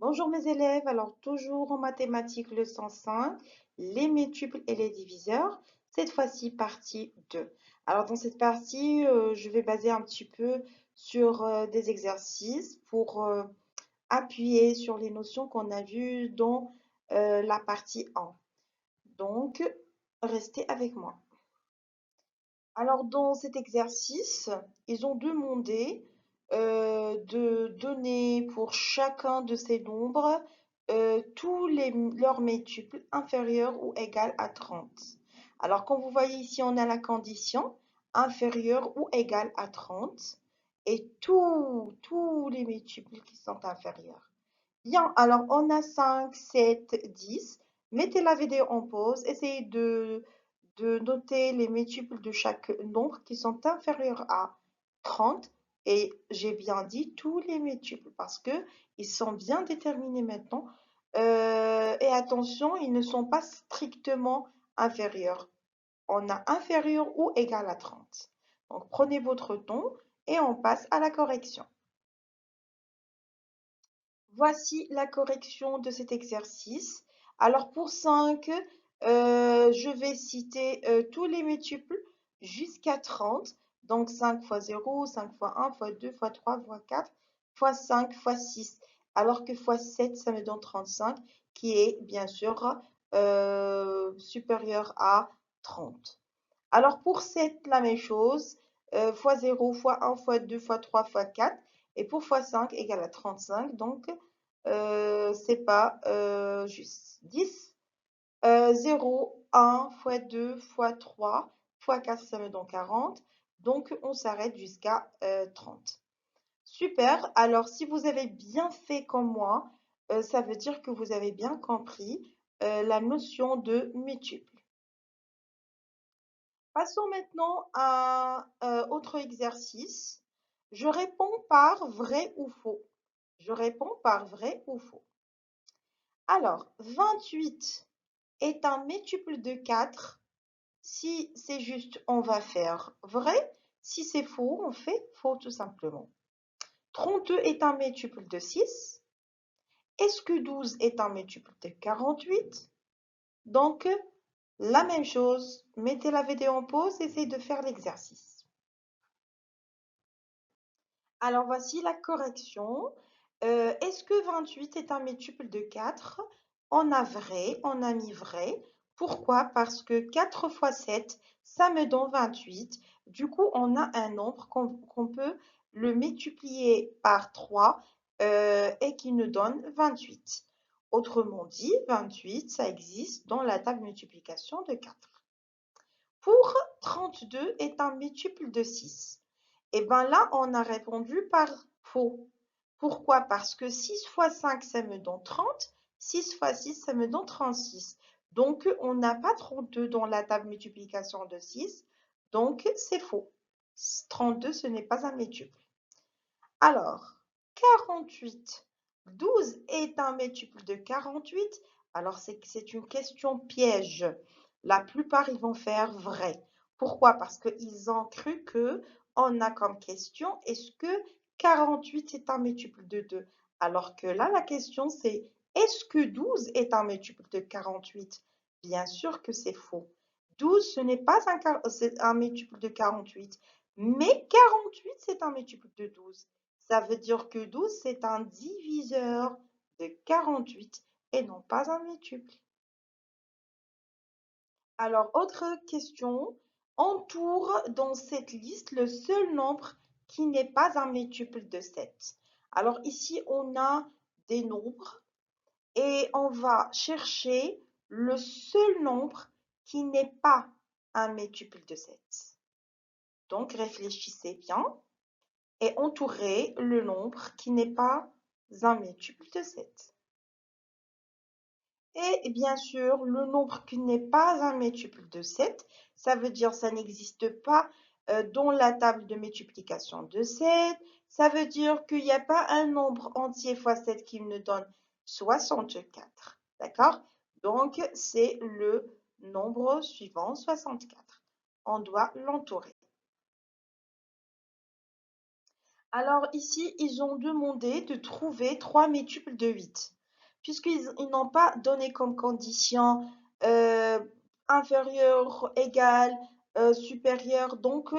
Bonjour mes élèves, alors toujours en mathématiques leçon 5, les multiples et les diviseurs, cette fois-ci partie 2. Alors dans cette partie, je vais baser un petit peu sur des exercices pour appuyer sur les notions qu'on a vues dans la partie 1. Donc, restez avec moi. Alors, dans cet exercice, ils ont demandé de donner pour chacun de ces nombres leurs multiples inférieurs ou égal à 30. Alors, comme vous voyez ici, on a la condition inférieur ou égal à 30 et tous les multiples qui sont inférieurs. Bien, alors on a 5, 7, 10. Mettez la vidéo en pause, essayez de noter les multiples de chaque nombre qui sont inférieurs à 30. Et j'ai bien dit tous les multiples parce que ils sont bien déterminés maintenant. Et attention, ils ne sont pas strictement inférieurs. On a inférieur ou égal à 30. Donc prenez votre temps et on passe à la correction. Voici la correction de cet exercice. Alors pour 5, je vais citer tous les multiples jusqu'à 30. Donc 5 fois 0, 5 fois 1, fois 2, fois 3, fois 4, fois 5, fois 6. Alors que fois 7, ça me donne 35, qui est bien sûr supérieur à 30. Alors pour 7, la même chose. Fois 0, fois 1, fois 2, fois 3, fois 4. Et pour fois 5 égale à 35. Donc, c'est pas juste. 10, 0, 1 fois 2 fois 3 fois 4, ça me donne 40. Donc, on s'arrête jusqu'à 30. Super. Alors, si vous avez bien fait comme moi, ça veut dire que vous avez bien compris la notion de multiple. Passons maintenant à un autre exercice. Je réponds par vrai ou faux. Je réponds par vrai ou faux. Alors, 28 est un multiple de 4. Si c'est juste, on va faire vrai. Si c'est faux, on fait faux tout simplement. 32 est un multiple de 6. Est-ce que 12 est un multiple de 48? Donc, la même chose. Mettez la vidéo en pause, essayez de faire l'exercice. Alors voici la correction. Est-ce que 28 est un multiple de 4? On a vrai, on a mis vrai. Pourquoi? Parce que 4 fois 7, ça me donne 28. Du coup, on a un nombre qu'on peut le multiplier par 3 et qui nous donne 28. Autrement dit, 28, ça existe dans la table de multiplication de 4. Pour 32 est un multiple de 6. Et bien là, on a répondu par faux. Pourquoi? Parce que 6 fois 5, ça me donne 30. 6 fois 6, ça me donne 36. Donc, on n'a pas 32 dans la table de multiplication de 6. Donc, c'est faux. 32, ce n'est pas un multiple. Alors, 48. 12 est un multiple de 48. Alors, c'est une question piège. La plupart, ils vont faire vrai. Pourquoi? Parce qu'ils ont cru que on a comme question, est-ce que 48 est un multiple de 2? Alors que là, la question, c'est, est-ce que 12 est un multiple de 48? Bien sûr que c'est faux. 12, ce n'est pas un multiple de 48. Mais 48, c'est un multiple de 12. Ça veut dire que 12, c'est un diviseur de 48 et non pas un multiple. Alors, autre question. Entoure dans cette liste le seul nombre qui n'est pas un multiple de 7. Alors ici, on a des nombres et on va chercher le seul nombre qui n'est pas un multiple de 7. Donc, réfléchissez bien et entourez le nombre qui n'est pas un multiple de 7. Et bien sûr, le nombre qui n'est pas un multiple de 7, ça veut dire que ça n'existe pas dans la table de multiplication de 7. Ça veut dire qu'il n'y a pas un nombre entier fois 7 qui me donne 64. D'accord? Donc, c'est le nombre suivant, 64. On doit l'entourer. Alors ici, ils ont demandé de trouver trois multiples de 8, puisqu'ils n'ont pas donné comme condition euh, inférieur, égal, supérieur. Donc,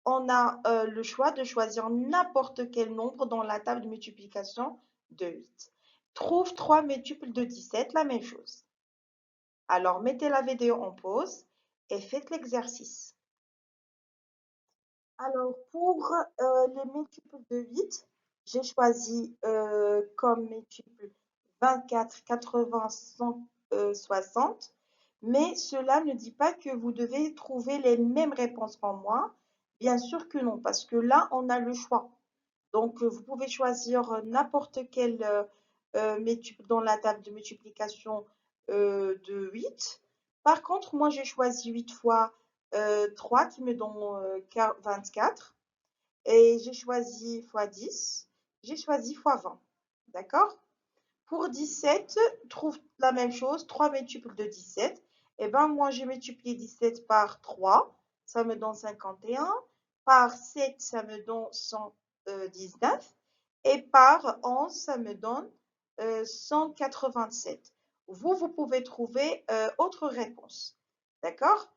on a le choix de choisir n'importe quel nombre dans la table de multiplication de 8. Trouve trois multiples de 17, la même chose. Alors, mettez la vidéo en pause et faites l'exercice. Alors, pour les multiples de 8, j'ai choisi comme multiple 24, 80, 160, mais cela ne dit pas que vous devez trouver les mêmes réponses qu'en moi. Bien sûr que non, parce que là, on a le choix. Donc, vous pouvez choisir n'importe quel multiple dans la table de multiplication de 8. Par contre, moi, j'ai choisi 8 fois 3 qui me donne 24. Et j'ai choisi fois 10. J'ai choisi fois 20. D'accord? Pour 17, trouve la même chose, 3 multiples de 17. Et bien, moi, j'ai multiplié 17 par 3, ça me donne 51. Par 7, ça me donne 119. Et par 11, ça me donne 187. Vous pouvez trouver autre réponse. D'accord?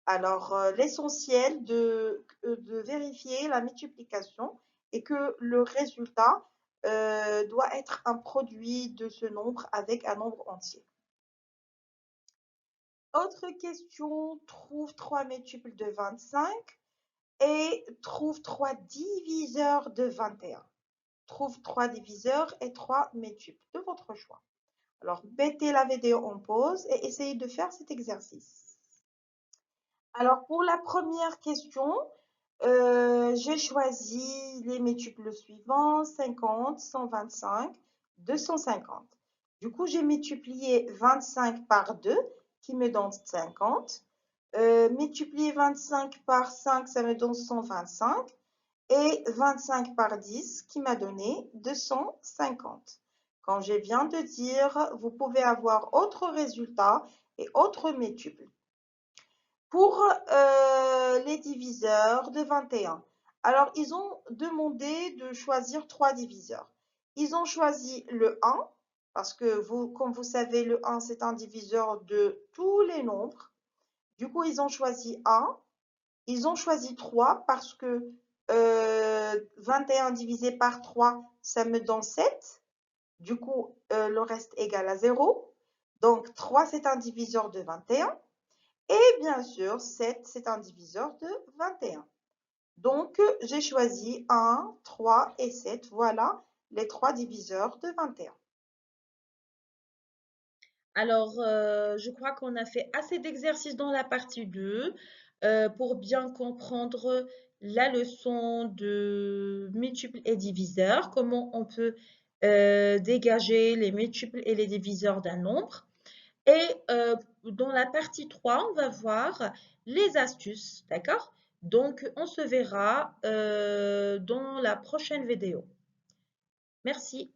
Alors, l'essentiel de vérifier la multiplication est que le résultat doit être un produit de ce nombre avec un nombre entier. Autre question, trouve trois multiples de 25 et trouve trois diviseurs de 21. Trouve trois diviseurs et trois multiples de votre choix. Alors, mettez la vidéo en pause et essayez de faire cet exercice. Alors, pour la première question, j'ai choisi les multiples suivants, 50, 125, 250. Du coup, j'ai multiplié 25 par 2, qui me donne 50. Multiplier 25 par 5, ça me donne 125. Et 25 par 10, qui m'a donné 250. Quand je viens de dire, vous pouvez avoir autre résultat et autre multiple. Pour les diviseurs de 21. Alors, ils ont demandé de choisir trois diviseurs. Ils ont choisi le 1, parce que comme vous savez, le 1, c'est un diviseur de tous les nombres. Du coup, ils ont choisi 1. Ils ont choisi 3 parce que 21 divisé par 3, ça me donne 7. Du coup, le reste égal à 0. Donc, 3, c'est un diviseur de 21. Et bien sûr, 7, c'est un diviseur de 21. Donc, j'ai choisi 1, 3 et 7. Voilà les trois diviseurs de 21. Alors, je crois qu'on a fait assez d'exercices dans la partie 2 pour bien comprendre la leçon de multiples et diviseurs, comment on peut dégager les multiples et les diviseurs d'un nombre. Et dans la partie 3, on va voir les astuces, d'accord? Donc, on se verra dans la prochaine vidéo. Merci.